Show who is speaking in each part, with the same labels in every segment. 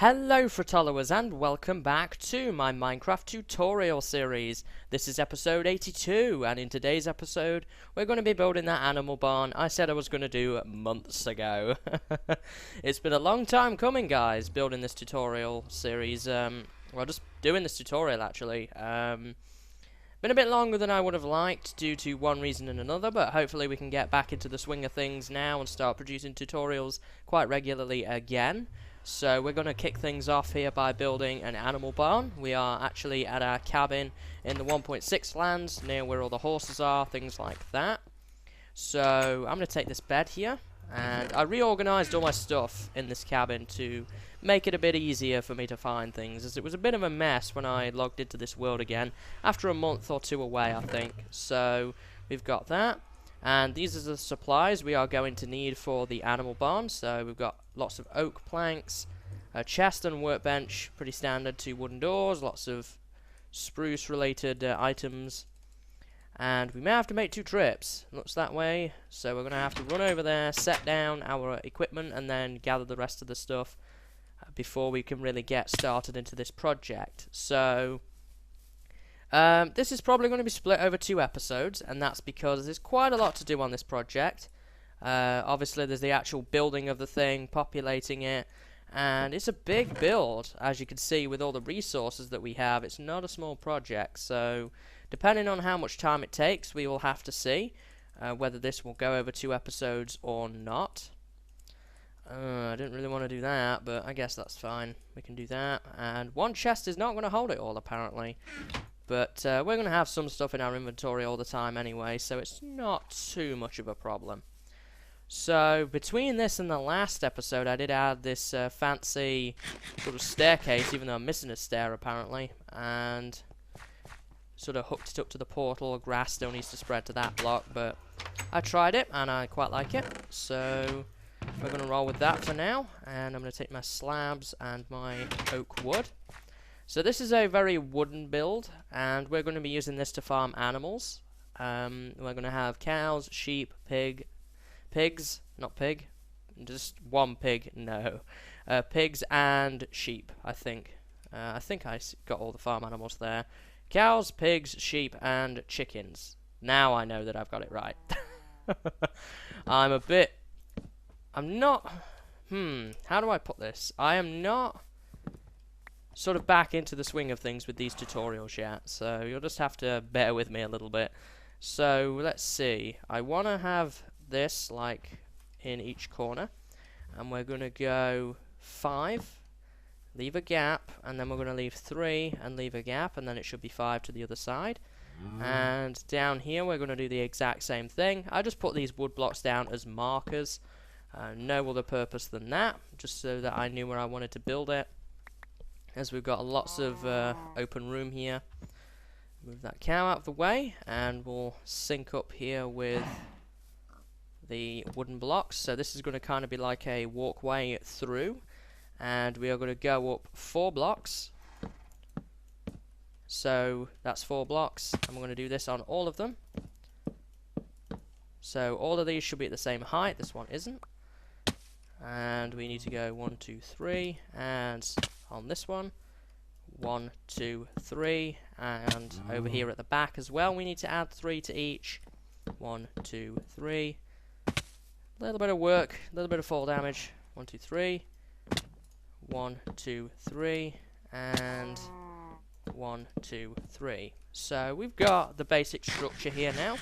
Speaker 1: Hello followers and welcome back to my Minecraft tutorial series. This is episode 82 and in today's episode we're going to be building that animal barn I said I was going to do months ago. It's been a long time coming, guys, building this tutorial series. Well, just doing this tutorial actually. Been a bit longer than I would have liked due to one reason and another, but hopefully we can get back into the swing of things now and start producing tutorials quite regularly again. So we're going to kick things off here by building an animal barn. We are actually at our cabin in the 1.6 lands, near where all the horses are, things like that. So I'm going to take this bed here, and I reorganized all my stuff in this cabin to make it a bit easier for me to find things, as it was a bit of a mess when I logged into this world again, after a month or two away, I think. So we've got that. And these are the supplies we are going to need for the animal barn. So we've got lots of oak planks, a chest and workbench, pretty standard, 2 wooden doors, lots of spruce related items. And we may have to make 2 trips, looks that way. So we're going to have to run over there, set down our equipment, and then gather the rest of the stuff before we can really get started into this project. So this is probably going to be split over 2 episodes, and that's because there's quite a lot to do on this project. Obviously there's the actual building of the thing, populating it, and it's a big build, as you can see with all the resources that we have. It's not a small project, so depending on how much time it takes, we will have to see whether this will go over 2 episodes or not. I didn't really want to do that, but I guess that's fine. We can do that, and 1 chest is not going to hold it all, apparently. But we're going to have some stuff in our inventory all the time anyway, so it's not too much of a problem. So, between this and the last episode, I did add this fancy sort of staircase, even though I'm missing a stair apparently, and sort of hooked it up to the portal. Grass still needs to spread to that block, but I tried it, and I quite like it. So, we're going to roll with that for now, and I'm going to take my slabs and my oak wood. So this is a very wooden build, and we're going to be using this to farm animals. We're going to have cows, sheep, pigs, not pig, just 1 pig, no. Pigs and sheep, I think. I think I got all the farm animals there. Cows, pigs, sheep, and chickens. Now I know that I've got it right. I'm not, how do I put this? I am not sort of back into the swing of things with these tutorials yet, so you'll just have to bear with me a little bit. So let's see, I want to have this like in each corner, and we're going to go 5, leave a gap, and then we're going to leave 3 and leave a gap, and then it should be 5 to the other side. And down here we're going to do the exact same thing. I just put these wood blocks down as markers, no other purpose than that, just so that I knew where I wanted to build it. As we've got lots of open room here. Move that cow out of the way, and we'll sync up here with the wooden blocks. So this is going to kind of be like a walkway through, and we are going to go up 4 blocks. So that's 4 blocks, and we're going to do this on all of them. So all of these should be at the same height. This one isn't. And we need to go 1, 2, 3, and on this one 1, 2, 3, and over here at the back as well we need to add 3 to each. 1, 2, 3. A little bit of work, a little bit of fall damage. 1, 2, 3. 1, 2, 3, and 1, 2, 3. So we've got the basic structure here now,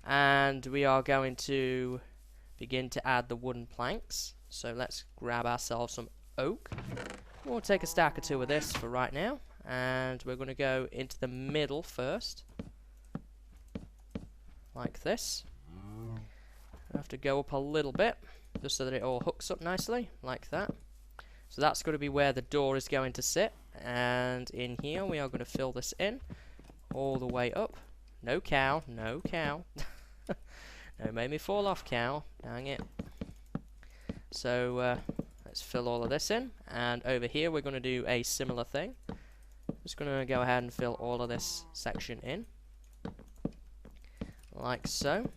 Speaker 1: and we are going to begin to add the wooden planks. So let's grab ourselves some oak. We'll take a stack or 2 of this for right now, and we're going to go into the middle first, like this. I have to go up a little bit, just so that it all hooks up nicely, like that. So that's going to be where the door is going to sit, and in here we are going to fill this in, all the way up. No cow, no cow. No, made me fall off, cow, dang it. So, let's fill all of this in, and over here we're going to do a similar thing. Just going to go ahead and fill all of this section in, like so.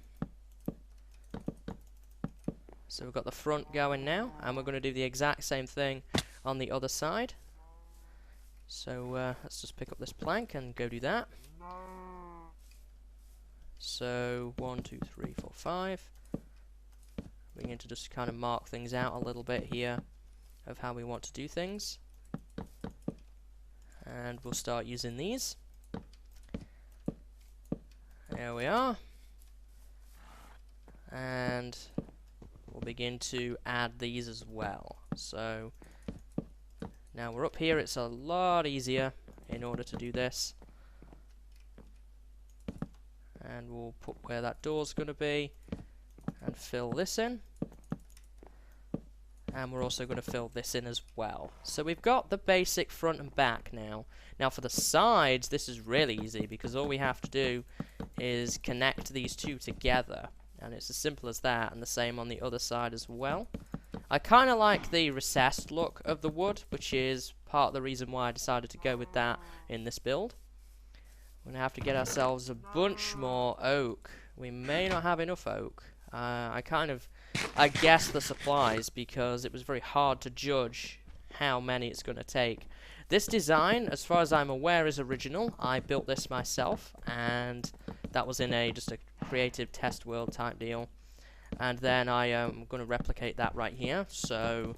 Speaker 1: So we've got the front going now, and we're going to do the exact same thing on the other side. So let's just pick up this plank and go do that. So 1, 2, 3, 4, 5. We need to just kind of mark things out a little bit here of how we want to do things. And we'll start using these. There we are. And we'll begin to add these as well. So now we're up here, it's a lot easier in order to do this. And we'll put where that door's going to be and fill this in. And we're also going to fill this in as well. So we've got the basic front and back now. Now for the sides, this is really easy because all we have to do is connect these two together. And it's as simple as that, and the same on the other side as well. I kind of like the recessed look of the wood, which is part of the reason why I decided to go with that in this build. We're going to have to get ourselves a bunch more oak. We may not have enough oak. I guessed the supplies because it was very hard to judge how many it's going to take. This design, as far as I'm aware, is original. I built this myself, and that was in just a creative test world type deal. And then I am going to replicate that right here. So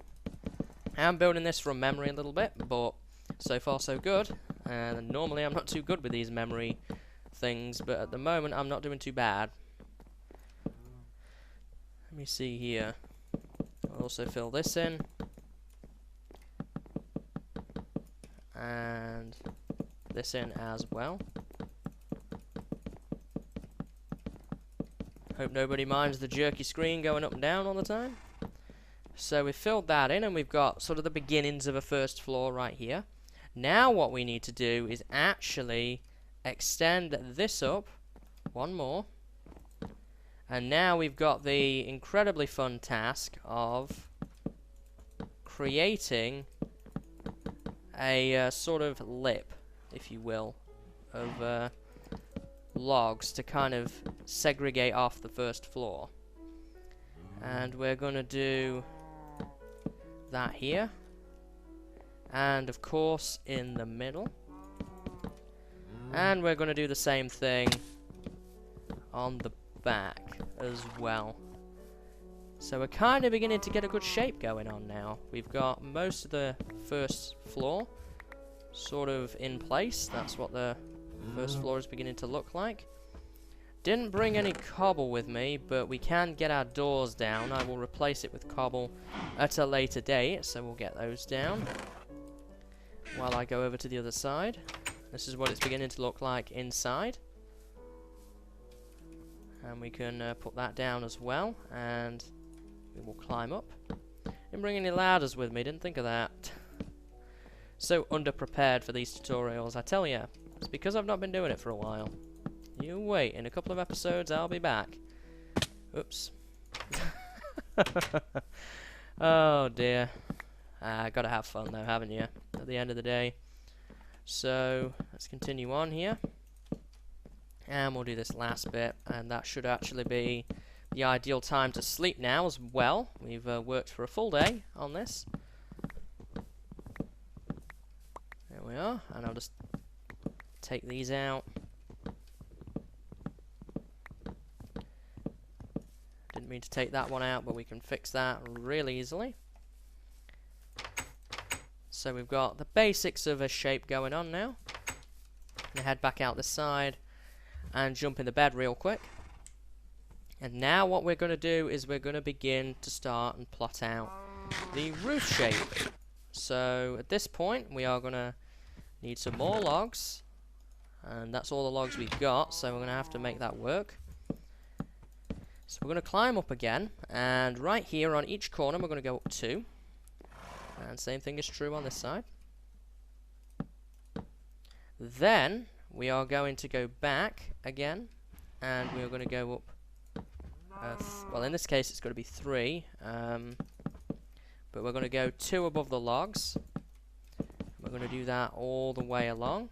Speaker 1: I am building this from memory a little bit, but so far so good. And normally I'm not too good with these memory things, but at the moment I'm not doing too bad. Let me see here. I'll also fill this in. And this in as well. Hope nobody minds the jerky screen going up and down all the time. So we've filled that in, and we've got sort of the beginnings of a first floor right here. Now what we need to do is actually extend this up one more. And now we've got the incredibly fun task of creating a sort of lip, if you will, of logs to kind of segregate off the first floor. And we're going to do that here. And of course in the middle. And we're going to do the same thing on the back as well. So we're kind of beginning to get a good shape going on now. We've got most of the first floor sort of in place. That's what the first floor is beginning to look like. Didn't bring any cobble with me, but we can get our doors down. I will replace it with cobble at a later date, so we'll get those down while I go over to the other side. This is what it's beginning to look like inside. And we can put that down as well, and we will climb up. Didn't bring any ladders with me, didn't think of that. So underprepared for these tutorials, I tell ya. It's because I've not been doing it for a while. You wait, in a couple of episodes I'll be back. Oops. Oh dear. Gotta have fun though, haven't you? At the end of the day. So, let's continue on here. And we'll do this last bit, and that should actually be the ideal time to sleep now as well. We've worked for a full day on this. There we are, and I'll just take these out. Didn't mean to take that one out, but we can fix that really easily. So we've got the basics of a shape going on now. I'm gonna head back out this side and jump in the bed real quick. And now what we're going to do is we're going to begin to start and plot out the roof shape. So at this point we are going to need some more logs, and that's all the logs we've got, so we're going to have to make that work. So we're going to climb up again, and right here on each corner we're going to go up 2, and same thing is true on this side. Then we are going to go back again, and we are going to go up well, in this case it's going to be 3, but we're going to go 2 above the logs. We're going to do that all the way along.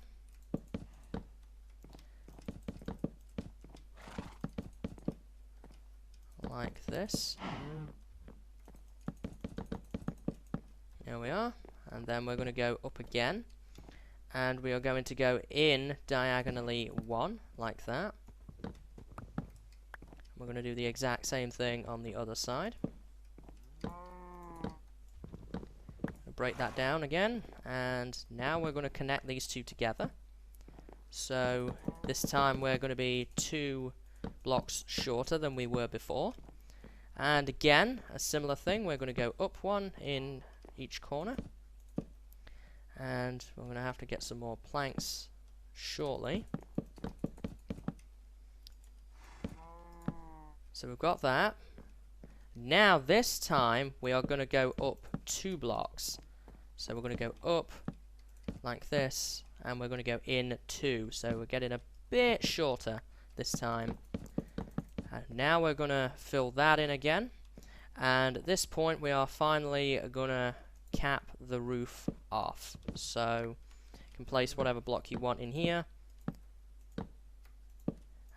Speaker 1: Like this. There we are. and then we're going to go up again, and we are going to go in diagonally 1 like that. We're going to do the exact same thing on the other side. Break that down again, and now we're going to connect these two together. So this time we're going to be 2 blocks shorter than we were before. And again, a similar thing, we're going to go up 1 in each corner. And we're going to have to get some more planks shortly. So we've got that. Now this time we are going to go up 2 blocks. So we're going to go up like this, and we're going to go in 2. So we're getting a bit shorter this time. And now we're going to fill that in again. And at this point we are finally going to cap the roof off. So you can place whatever block you want in here.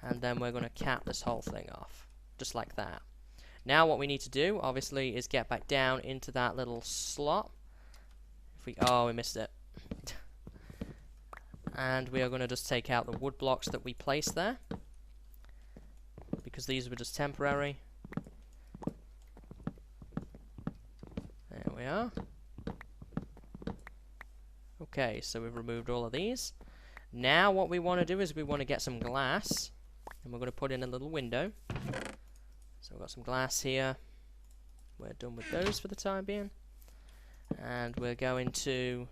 Speaker 1: And then we're going to cap this whole thing off. Just like that. Now what we need to do, obviously, is get back down into that little slot. Oh, we missed it. And we are going to just take out the wood blocks that we placed there, because these were just temporary. There we are. Okay, so we've removed all of these. Now what we want to do is we want to get some glass, and we're going to put in a little window. So we've got some glass here. We're done with those for the time being. And we're going to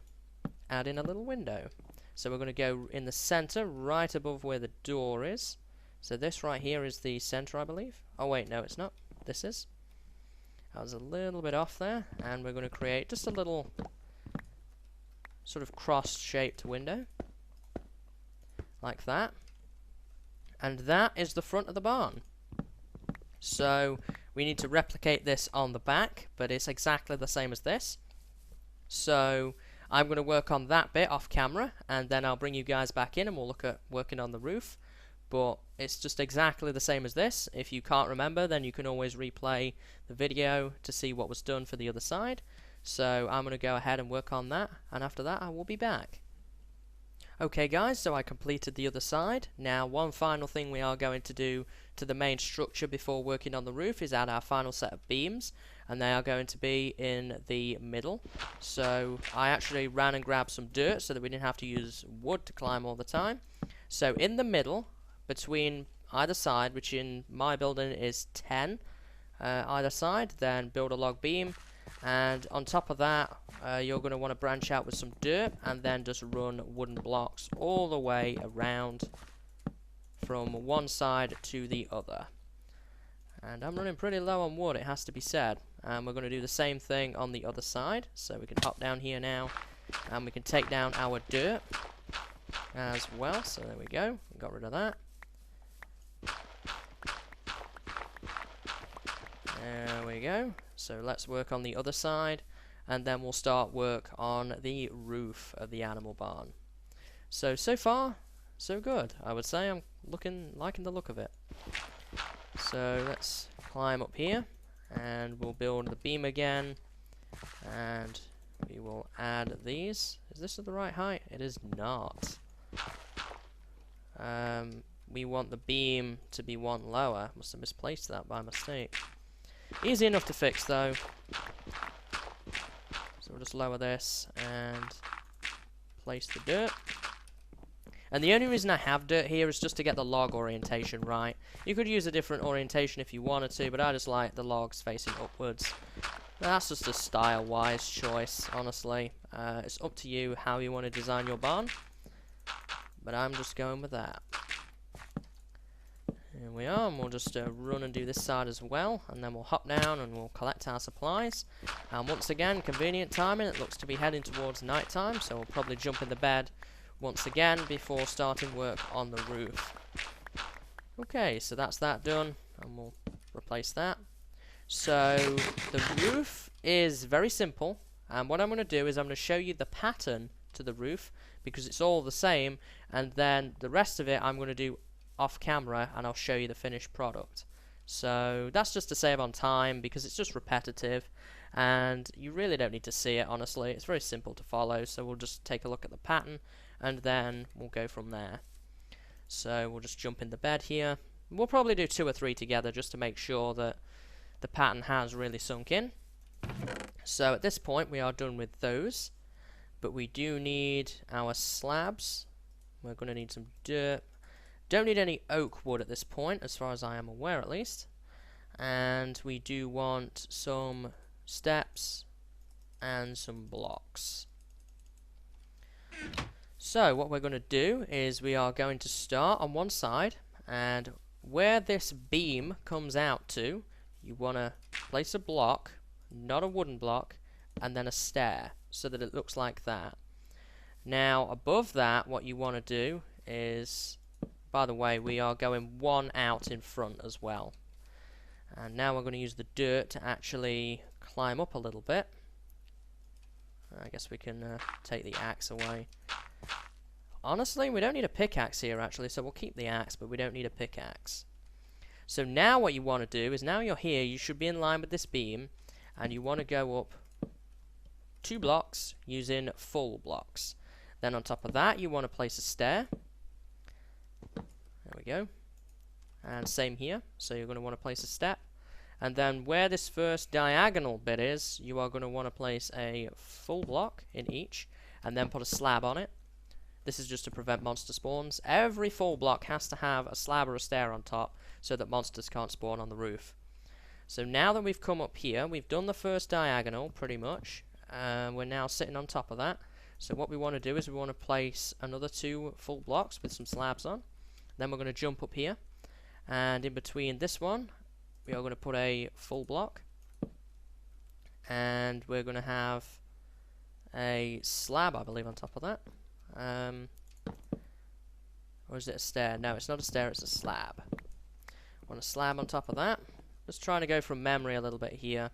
Speaker 1: add in a little window. So we're going to go in the center, right above where the door is. So this right here is the center, I believe. Oh wait, no, it's not. This is. I was a little bit off there. And we're going to create just a little sort of cross-shaped window. Like that. And that is the front of the barn. So we need to replicate this on the back, but it's exactly the same as this. So I'm going to work on that bit off camera, and then I'll bring you guys back in and we'll look at working on the roof. But it's just exactly the same as this. If you can't remember, then you can always replay the video to see what was done for the other side. So I'm going to go ahead and work on that, and after that I will be back. Okay guys, so I completed the other side. Now one final thing we are going to do to the main structure before working on the roof is add our final set of beams, and they are going to be in the middle. So I actually ran and grabbed some dirt so that we didn't have to use wood to climb all the time. So in the middle, between either side, which in my building is 10 either side, then build a log beam. And on top of that, you're going to want to branch out with some dirt and then just run wooden blocks all the way around from one side to the other. And I'm running pretty low on wood, it has to be said. And we're going to do the same thing on the other side. So we can hop down here now, and we can take down our dirt as well. So there we go, we got rid of that. There we go. So let's work on the other side, and then we'll start work on the roof of the animal barn. So far, so good. I would say I'm liking the look of it. So let's climb up here, and we'll build the beam again, and we will add these. Is this at the right height? It is not. We want the beam to be one lower. Must have misplaced that by mistake. Easy enough to fix though. So we'll just lower this and place the dirt. And the only reason I have dirt here is just to get the log orientation right. You could use a different orientation if you wanted to, but I just like the logs facing upwards. That's just a style-wise choice, honestly. It's up to you how you want to design your barn, but I'm just going with that. Here we are, and we'll just run and do this side as well, and then we'll hop down and we'll collect our supplies. And once again, convenient timing, it looks to be heading towards night time, so we'll probably jump in the bed once again before starting work on the roof. Okay, so that's that done, and we'll replace that. So the roof is very simple, and what I'm going to do is I'm going to show you the pattern to the roof, because it's all the same, and then the rest of it I'm going to do off camera, and I'll show you the finished product. So that's just to save on time, because it's just repetitive, and you really don't need to see it, honestly. It's very simple to follow, so we'll just take a look at the pattern and then we'll go from there. So we'll just jump in the bed here. We'll probably do 2 or 3 together just to make sure that the pattern has really sunk in. So at this point we are done with those, but we do need our slabs. We're going to need some dirt. Don't need any oak wood at this point, as far as I am aware at least. And we do want some steps and some blocks. So what we're going to do is we are going to start on one side, and where this beam comes out to, you want to place a block, not a wooden block, and then a stair, so that it looks like that. Now above that, what you want to do is, by the way, we are going one out in front as well. And now we're going to use the dirt to actually climb up a little bit. I guess we can take the axe away. Honestly, we don't need a pickaxe here actually, so we'll keep the axe, but we don't need a pickaxe. So now what you want to do is, now you're here, you should be in line with this beam, and you want to go up 2 blocks using full blocks. Then on top of that, you want to place a stair. There we go. And same here, so you're going to want to place a step. And then where this first diagonal bit is, you are going to want to place a full block in each, and then put a slab on it. This is just to prevent monster spawns. Every full block has to have a slab or a stair on top, so that monsters can't spawn on the roof. So now that we've come up here, we've done the first diagonal pretty much. We're now sitting on top of that. So what we want to do is we want to place another 2 full blocks with some slabs on. Then we're going to jump up here, and in between this one we are going to put a full block, and we're going to have a slab, I believe, on top of that. Or is it a stair? No, it's not a stair, it's a slab. Want a slab on top of that. Just trying to go from memory a little bit here.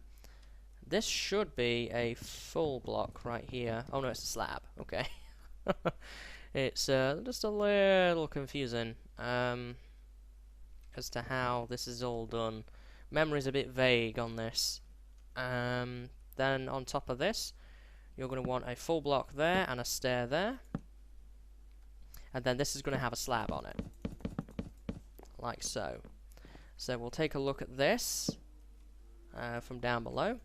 Speaker 1: This should be a full block right here. Oh no, it's a slab. Okay. It's just a little confusing as to how this is all done. Memory's a bit vague on this. Then on top of this, you're going to want a full block there and a stair there. And then this is going to have a slab on it. Like so. So we'll take a look at this from down below.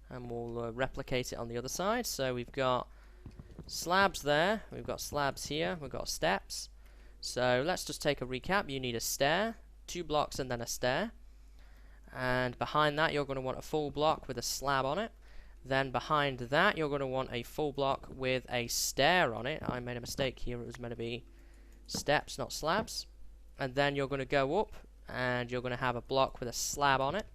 Speaker 1: And we'll replicate it on the other side. So we've got slabs there, we've got slabs here, we've got steps. So let's just take a recap. You need a stair, 2 blocks and then a stair. And behind that you're going to want a full block with a slab on it. Then behind that you're going to want a full block with a stair on it. I made a mistake here, it was meant to be steps, not slabs. And then you're going to go up and you're going to have a block with a slab on it.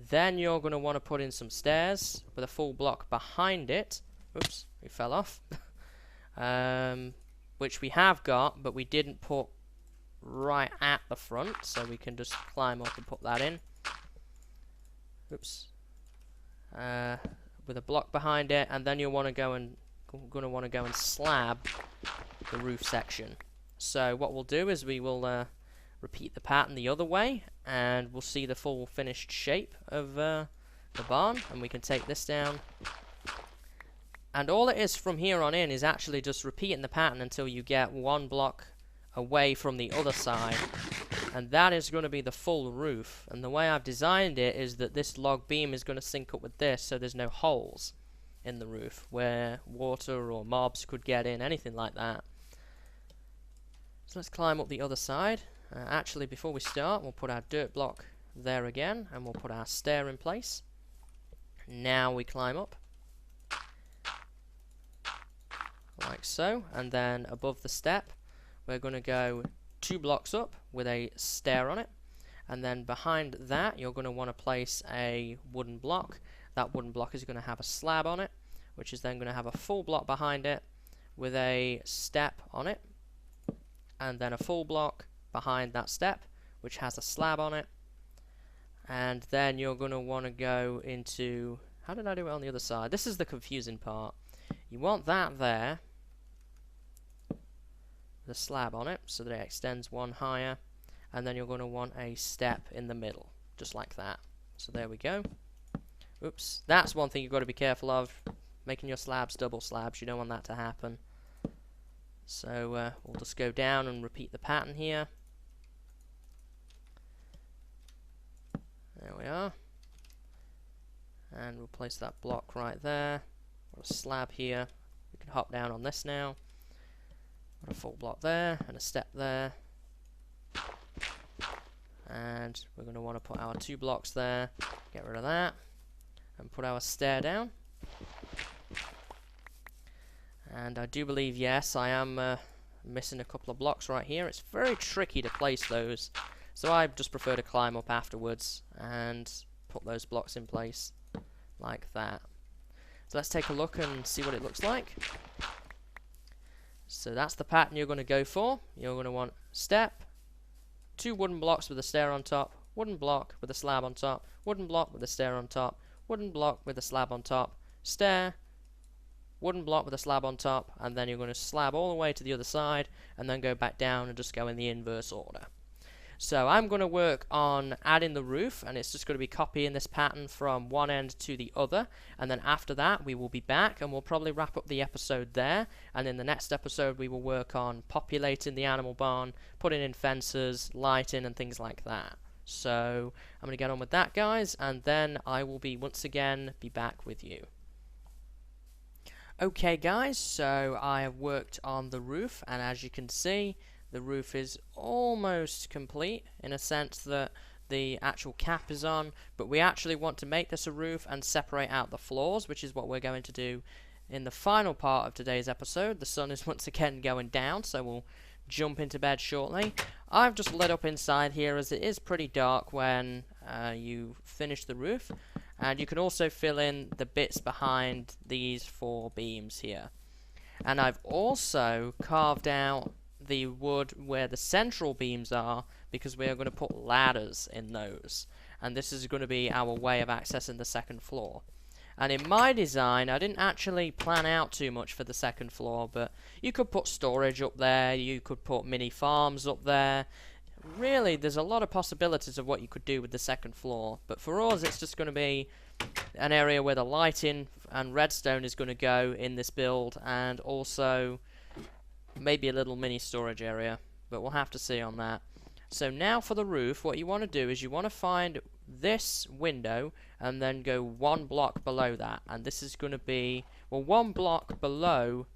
Speaker 1: Then you're going to want to put in some stairs with a full block behind it. Oops, we fell off. Which we have got, but we didn't put right at the front, so we can just climb up and put that in. Oops. With a block behind it, and then you'll want to go and slab the roof section. So what we'll do is we will repeat the pattern the other way, and we'll see the full finished shape of the barn, and we can take this down. And all it is from here on in is actually just repeating the pattern until you get 1 block away from the other side, and that is going to be the full roof. And the way I've designed it is that this log beam is going to sync up with this, so there's no holes in the roof where water or mobs could get in, anything like that. So let's climb up the other side. Actually, before we start, we'll put our dirt block there again, and we'll put our stair in place. Now we climb up. Like so, and then above the step, we're going to go 2 blocks up with a stair on it. And then behind that, you're going to want to place a wooden block. That wooden block is going to have a slab on it, which is then going to have a full block behind it with a step on it. And then a full block behind that step, which has a slab on it. And then you're going to want to go into... How did I do it on the other side? This is the confusing part. You want that there, the slab on it, so that it extends 1 higher. And then you're going to want a step in the middle. just like that. So there we go. Oops, that's one thing you've got to be careful of, making your slabs double slabs. You don't want that to happen. So we'll just go down and repeat the pattern here. There we are. And we'll place that block right there. Got a slab here. We can hop down on this now. Got a full block there and a step there. And we're going to want to put our 2 blocks there. Get rid of that. And put our stair down. And I do believe, yes, I am missing a couple of blocks right here. It's very tricky to place those. So I just prefer to climb up afterwards and put those blocks in place like that. So let's take a look and see what it looks like. So that's the pattern you're going to go for. You're going to want step, 2 wooden blocks with a stair on top, wooden block with a slab on top, wooden block with a stair on top, wooden block with a slab on top, stair, wooden block with a slab on top, and then you're going to slab all the way to the other side and then go back down and just go in the inverse order. So I'm going to work on adding the roof, and it's just going to be copying this pattern from one end to the other, and then after that we will be back and we'll probably wrap up the episode there, and in the next episode we will work on populating the animal barn, putting in fences, lighting and things like that. So I'm going to get on with that, guys, and then I will be once again be back with you. Okay guys, so I have worked on the roof, and as you can see, the roof is almost complete in a sense that the actual cap is on, but we actually want to make this a roof and separate out the floors, which is what we're going to do in the final part of today's episode. The sun is once again going down, so we'll jump into bed shortly. I've just lit up inside here as it is pretty dark when you finish the roof, and you can also fill in the bits behind these 4 beams here. And I've also carved out the wood where the central beams are, because we are going to put ladders in those, and this is going to be our way of accessing the second floor. And in my design, I didn't actually plan out too much for the second floor, but you could put storage up there, you could put mini farms up there. Really, there's a lot of possibilities of what you could do with the second floor, but for us it's just going to be an area where the lighting and redstone is going to go in this build, and also maybe a little mini storage area, but we'll have to see on that. So now for the roof, what you want to do is you want to find this window and then go 1 block below that, and this is going to be, well, 1 block below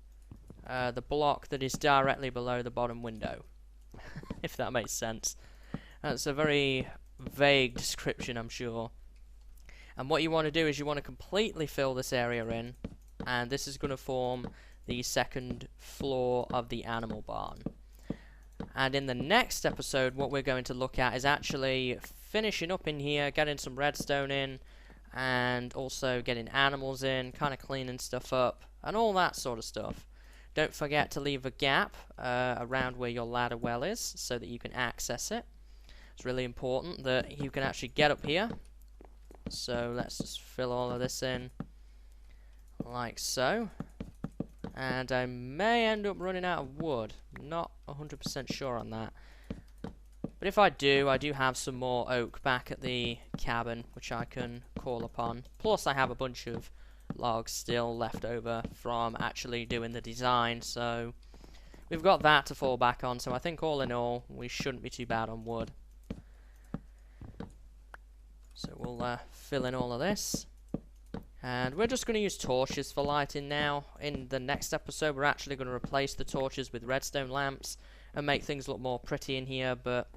Speaker 1: the block that is directly below the bottom window. If that makes sense. That's a very vague description, I'm sure. And what you want to do is you want to completely fill this area in, and this is going to form the second floor of the animal barn. And in the next episode, what we're going to look at is actually finishing up in here, getting some redstone in, and also getting animals in, kind of cleaning stuff up, and all that sort of stuff. Don't forget to leave a gap around where your ladder well is, so that you can access it. It's really important that you can actually get up here. So let's just fill all of this in, like so. And I may end up running out of wood. Not 100% sure on that. But if I do have some more oak back at the cabin, which I can call upon. Plus I have a bunch of logs still left over from actually doing the design, so we've got that to fall back on. So I think all in all, we shouldn't be too bad on wood. So we'll fill in all of this. And we're just going to use torches for lighting now. In the next episode, we're actually going to replace the torches with redstone lamps and make things look more pretty in here, but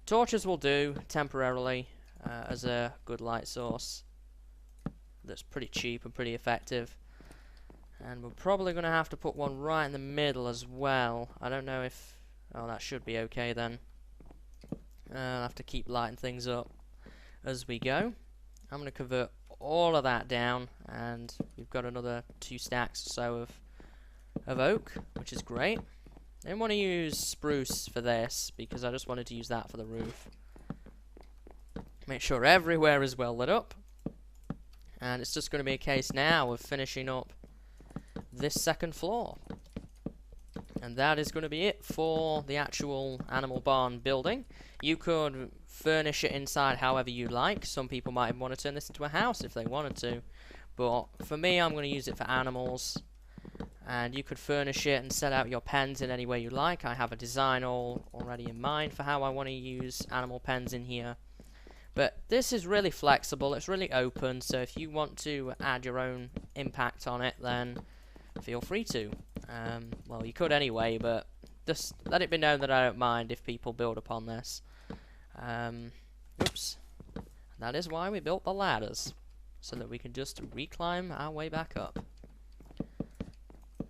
Speaker 1: torches will do temporarily as a good light source that's pretty cheap and pretty effective. And we're probably going to have to put one right in the middle as well. I don't know if... oh, that should be okay then. I'll have to keep lighting things up as we go. I'm going to convert all of that down, and we've got another 2 stacks or so of oak, which is great. I didn't want to use spruce for this because I just wanted to use that for the roof. Make sure everywhere is well lit up, and it's just going to be a case now of finishing up this second floor. And that is going to be it for the actual animal barn building. You could furnish it inside however you like. Some people might want to turn this into a house if they wanted to. But for me, I'm going to use it for animals. And you could furnish it and set out your pens in any way you like. I have a design already in mind for how I want to use animal pens in here. But this is really flexible, it's really open, so if you want to add your own impact on it, then feel free to. Well, you could anyway, but just let it be known that I don't mind if people build upon this. Oops. That is why we built the ladders, so that we can just reclimb our way back up.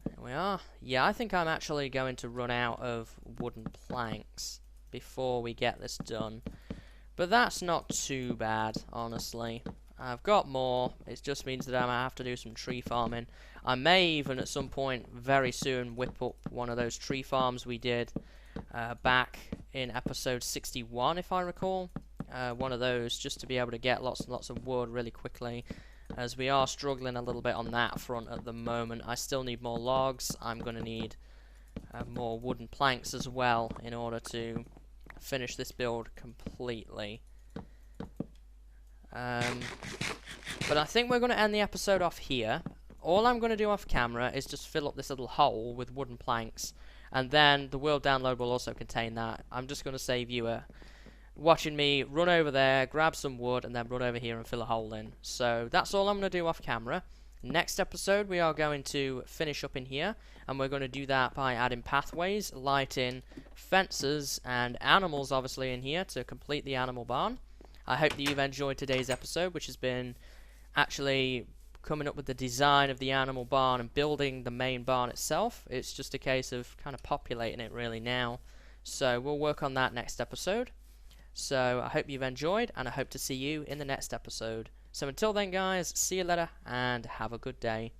Speaker 1: There we are. Yeah, I think I'm actually going to run out of wooden planks before we get this done. But that's not too bad, honestly. I've got more. It just means that I'm going to have to do some tree farming. I may even at some point very soon whip up one of those tree farms we did back in episode 61, if I recall. One of those just to be able to get lots and lots of wood really quickly, as we are struggling a little bit on that front at the moment. I still need more logs. I'm going to need more wooden planks as well in order to finish this build completely. But I think we're going to end the episode off here. All I'm going to do off camera is just fill up this little hole with wooden planks, and then the world download will also contain that. I'm just going to save you watching me run over there, grab some wood, and then run over here and fill a hole in. So that's all I'm going to do off camera. Next episode we are going to finish up in here, and we're going to do that by adding pathways, lighting, fences, and animals obviously in here to complete the animal barn. I hope that you've enjoyed today's episode, which has been actually coming up with the design of the animal barn and building the main barn itself. It's just a case of kind of populating it really now. So we'll work on that next episode. So I hope you've enjoyed, and I hope to see you in the next episode. So until then, guys, see you later, and have a good day.